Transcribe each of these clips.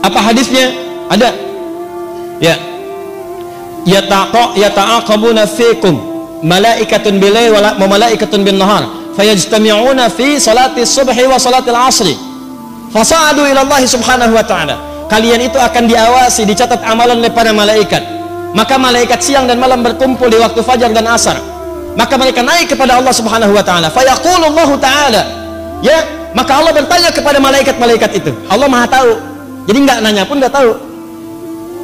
Apa hadisnya? Ada. Ya. Yata'aqabuna fikum malaikatun bil-lail wa malaikatun bin-nahar fayajtami'una fi salati subhi wa salati al-'asri fasa'adu ila Allah subhanahu wa ta'ala. Kalian itu akan diawasi, dicatat amalan oleh para malaikat. Maka malaikat siang dan malam berkumpul di waktu fajar dan asar. Maka mereka naik kepada Allah subhanahu wa ta'ala. Fayaqulu Allah ta'ala, ya, maka Allah bertanya kepada malaikat-malaikat itu. Allah maha tahu, jadi nggak nanya pun udah tahu,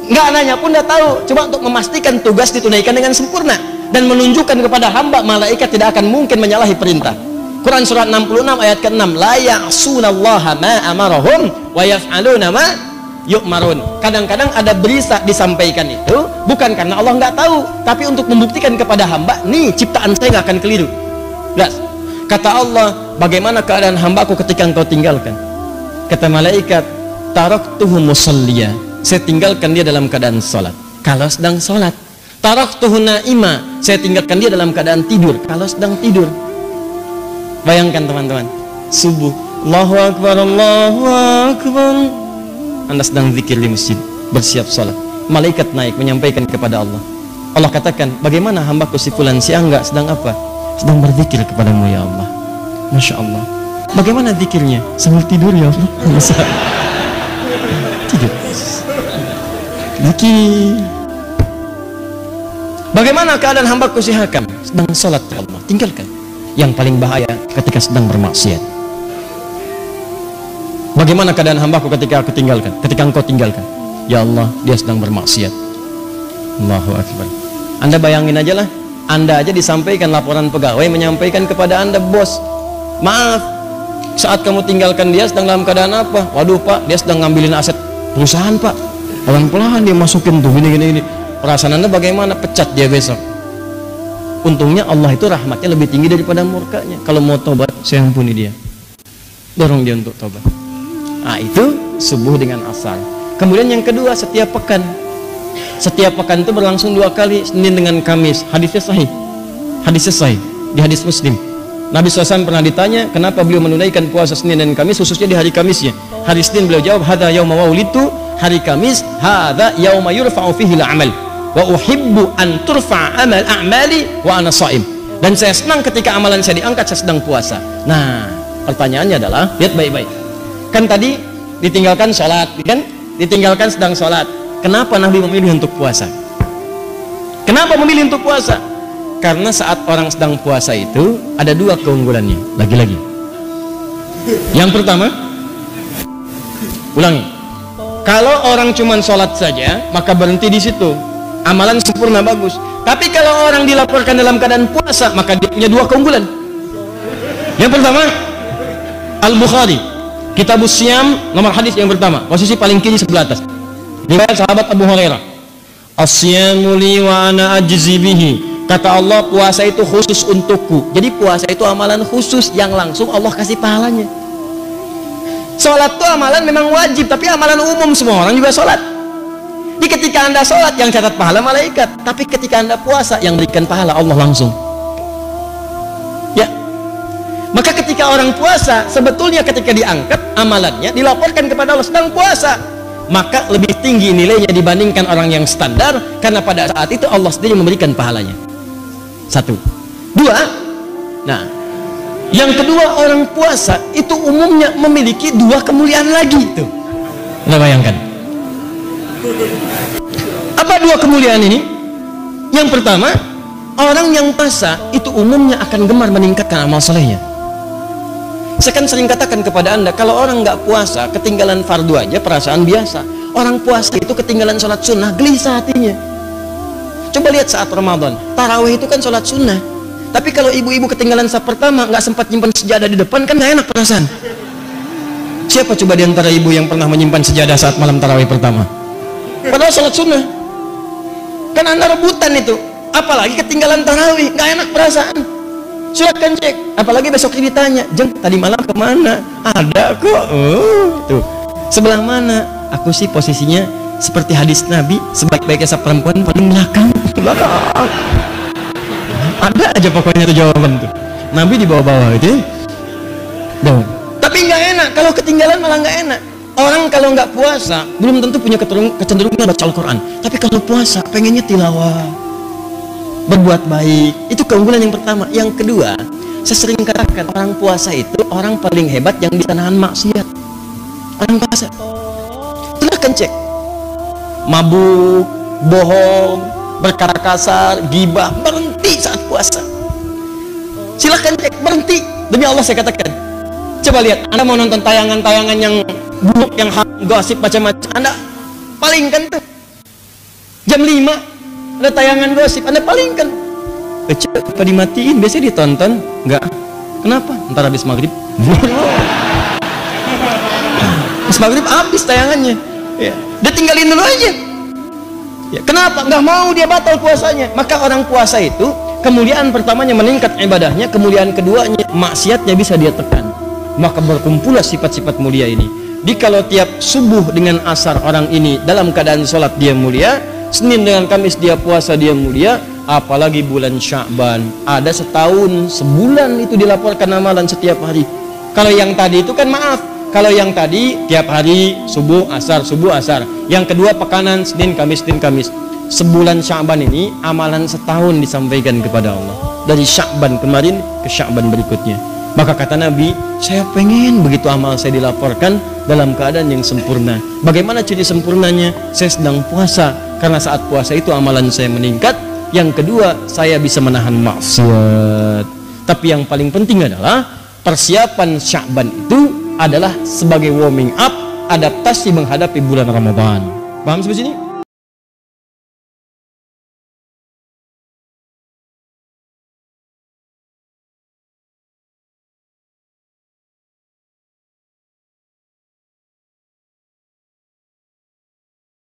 nggak nanya pun udah tahu. Cuma untuk memastikan tugas ditunaikan dengan sempurna dan menunjukkan kepada hamba malaikat tidak akan mungkin menyalahi perintah. Quran surat 66 ayat ke-6, la ya'sunallaha ma amarahum wa yaf'aluna ma yu'marun. Kadang-kadang ada berita disampaikan itu bukan karena Allah nggak tahu, tapi untuk membuktikan kepada hamba, nih ciptaan saya nggak akan keliru. Jelas. Kata Allah, bagaimana keadaan hambaku ketika engkau tinggalkan? Kata malaikat, taraktuhu musalliya, saya tinggalkan dia dalam keadaan sholat kalau sedang sholat. Taraktuhu naima, saya tinggalkan dia dalam keadaan tidur kalau sedang tidur. Bayangkan teman-teman, subuh, Allahu Akbar, Allahu Akbar, Anda sedang zikir di masjid, bersiap sholat, malaikat naik menyampaikan kepada Allah. Allah katakan, bagaimana hambaku si fulan si Angga sedang apa? Sedang berzikir kepadamu ya Allah. Masya Allah. Bagaimana zikirnya? Sambil tidur ya Allah. Tidur. Zikir. Bagaimana keadaan hambaku si Hakam? Sedang sholat ya Allah. Tinggalkan. Yang paling bahaya ketika sedang bermaksiat. Bagaimana keadaan hambaku ketika aku tinggalkan? Ketika engkau tinggalkan, ya Allah, dia sedang bermaksiat. Allahu Akbar. Anda bayangin aja lah, Anda aja disampaikan laporan pegawai menyampaikan kepada Anda, bos, maaf, saat kamu tinggalkan dia sedang dalam keadaan apa? Waduh Pak, dia sedang ngambilin aset perusahaan Pak. Pelan-pelan dia masukin tuh gini. Perasaan Anda bagaimana? Pecat dia besok. Untungnya Allah itu rahmatnya lebih tinggi daripada murkanya. Kalau mau tobat, saya ampuni dia, dorong dia untuk tobat. Nah, itu subuh dengan asar. Kemudian yang kedua, setiap pekan. Setiap pekan itu berlangsung 2 kali, Senin dengan Kamis. Hadisnya sahih. Hadisnya sahih di hadis Muslim. Nabi SAW pernah ditanya kenapa beliau menunaikan puasa Senin dan Kamis, khususnya di hari Kamisnya. Hari Senin beliau jawab, hadza yauma waulitu. Hari Kamis, hadza yauma yurfa'u fihi al-amal wa uhibbu an turfa'a amal a'mali wa ana sha'im. Dan saya senang ketika amalan saya diangkat, saya sedang puasa. Nah, pertanyaannya adalah, lihat baik-baik. Kan tadi ditinggalkan sholat, kan? Ditinggalkan sedang sholat. Kenapa Nabi memilih untuk puasa? Kenapa memilih untuk puasa? Karena saat orang sedang puasa itu ada 2 keunggulannya. Lagi-lagi. Yang pertama, ulangi. Kalau orang cuma sholat saja, maka berhenti di situ. Amalan sempurna bagus. Tapi kalau orang dilaporkan dalam keadaan puasa, maka dia punya 2 keunggulan. Yang pertama, Al-Bukhari, Kitabus Siyam, nomor hadis yang pertama, posisi paling kiri sebelah atas. Riwayat sahabat Abu Hurairah. As-siyamu li wa ana ajzi bihi. Kata Allah, puasa itu khusus untukku. Jadi puasa itu amalan khusus yang langsung Allah kasih pahalanya. Sholat itu amalan memang wajib, tapi amalan umum, semua orang juga sholat. Jadi ketika Anda sholat yang catat pahala malaikat, tapi ketika Anda puasa yang berikan pahala Allah langsung. Ya. Maka ketika orang puasa, sebetulnya ketika diangkat amalannya dilaporkan kepada Allah sedang puasa, maka lebih tinggi nilainya dibandingkan orang yang standar, karena pada saat itu Allah sendiri memberikan pahalanya. 1. 2. Nah, yang kedua, orang puasa itu umumnya memiliki 2 kemuliaan lagi tuh. Anda bayangkan. Apa 2 kemuliaan ini? Yang pertama, orang yang puasa itu umumnya akan gemar meningkatkan amal solehnya. Saya kan sering katakan kepada Anda, kalau orang nggak puasa, ketinggalan fardu aja perasaan biasa. Orang puasa itu ketinggalan sholat sunnah, gelisah hatinya. Coba lihat saat Ramadan, tarawih itu kan sholat sunnah. Tapi kalau ibu-ibu ketinggalan saf pertama, nggak sempat nyimpan sejadah di depan, kan nggak enak perasaan. Siapa coba di antara ibu yang pernah menyimpan sejadah saat malam tarawih pertama? Padahal sholat sunnah. Kan Anda rebutan itu. Apalagi ketinggalan tarawih, nggak enak perasaan. Silakan cek, apalagi besok ditanya, Jeng, tadi malam kemana? Ada kok. Tuh, sebelah mana? Aku sih posisinya seperti hadis Nabi, sebaik-baiknya saf perempuan paling belakang. Ada aja pokoknya tuh jawaban tuh. Nabi di bawah-bawah itu. Tapi nggak enak, kalau ketinggalan malah nggak enak. Orang kalau nggak puasa belum tentu punya kecenderungan baca Al-Quran, tapi kalau puasa pengennya tilawah, berbuat baik. Itu keunggulan yang pertama. Yang kedua, saya sering katakan orang puasa itu orang paling hebat yang bisa nahan maksiat. Orang puasa, silahkan cek, mabuk, bohong, berkata kasar, gibah, berhenti saat puasa. Silahkan cek, berhenti. Demi Allah saya katakan, coba lihat, Anda mau nonton tayangan-tayangan yang buruk, yang gosip macam-macam, Anda palingkan tuh. Jam 5 ada tayangan gosip, Anda palingkan. Apa dimatiin? Biasanya ditonton. Enggak. Kenapa? Ntar habis maghrib. Habis maghrib habis tayangannya. Ya. Dia tinggalin dulu aja. Ya. Kenapa? Nggak mau dia batal puasanya. Maka orang puasa itu kemuliaan pertamanya meningkat ibadahnya, kemuliaan keduanya maksiatnya bisa dia tekan. Maka berkumpullah sifat-sifat mulia ini. Di kalau tiap subuh dengan asar orang ini dalam keadaan sholat dia mulia, Senin dengan Kamis dia puasa dia mulia, apalagi bulan Sya'ban ada setahun sebulan itu dilaporkan amalan setiap hari. Kalau yang tadi itu kan maaf, kalau yang tadi tiap hari subuh asar, yang kedua pekanan Senin Kamis, sebulan Sya'ban ini amalan setahun disampaikan kepada Allah, dari Sya'ban kemarin ke Sya'ban berikutnya. Maka kata Nabi, saya pengen begitu amal saya dilaporkan dalam keadaan yang sempurna. Bagaimana ciri sempurnanya? Saya sedang puasa, karena saat puasa itu amalan saya meningkat. Yang kedua, saya bisa menahan maksiat. Tapi yang paling penting adalah persiapan Sya'ban itu adalah sebagai warming up, adaptasi menghadapi bulan Ramadan. Paham sampai sini?